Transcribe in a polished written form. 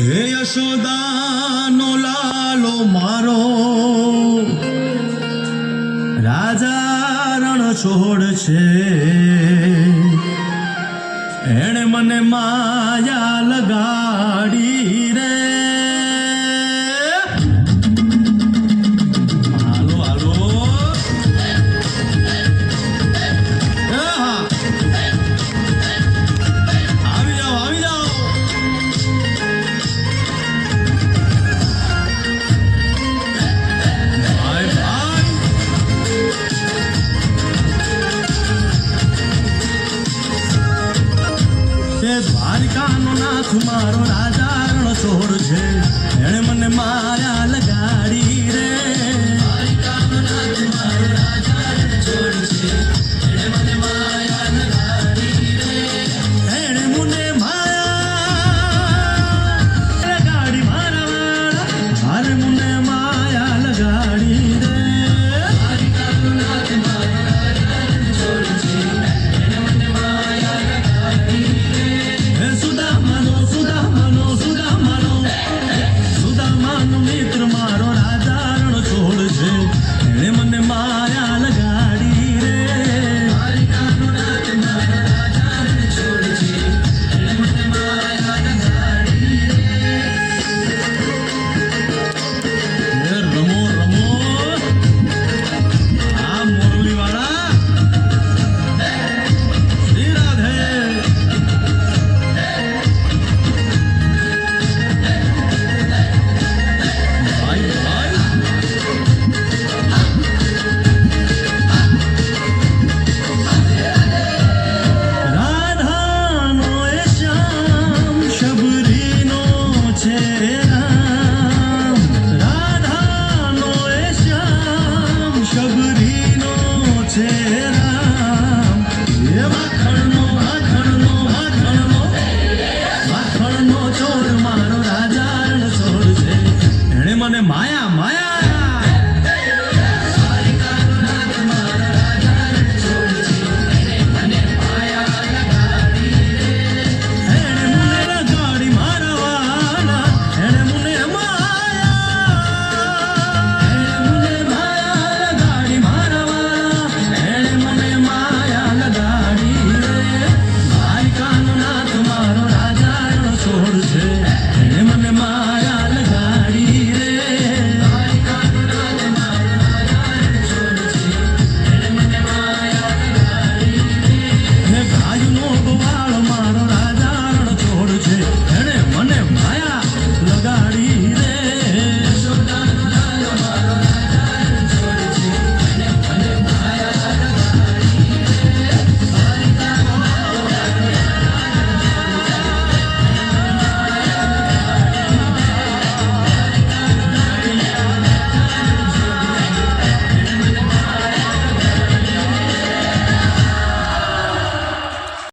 હે યશોદાનો લાલો મારો રાજા રણ છોડ છે, એણે મને માયા લગાડી રે. હાલો હાલો આવી જાઓ આવી જાઓ. દ્વારિકાનો નાથ મારો રાજા રણ છોડ છે, એણે મને માયા લગાડી રે. દ્વારિકાનો નાથ મારો રાજા રણ છોડ છે, એણે મને માયા લગાડી રે. એણે મને માયા લગાડી મારા વાળા, અરે મને માયા લગાડી રે. દ્વારિકાનો નાથ મારો રાજા રણ છોડ છે, એણે મને માયા લગાડી રે. સુદામાનો મિત્ર મારો રાજા રણ છોડ છે, એણે મને માયા લગાડી રે. દ્વારિકાનો નાથ મારો રાજા રણ છોડ છે, એણે મને માયા લગાડી રે. રમો રમો આ મોરલી વાળા શ્રી રાધે. મને માયા માયા દ્વારિકાનો નાથ મારા રાજા રણ છોડ છે, એણે મને માયા લગાડી રે. એણે મને લગાડી મારા વાલા, એણે મને માયા લગાડી મારા વાલા, એણે મને માયા લગાડી રે. દ્વારિકાનો નાથ મારો રાજા રણ છોડ છે,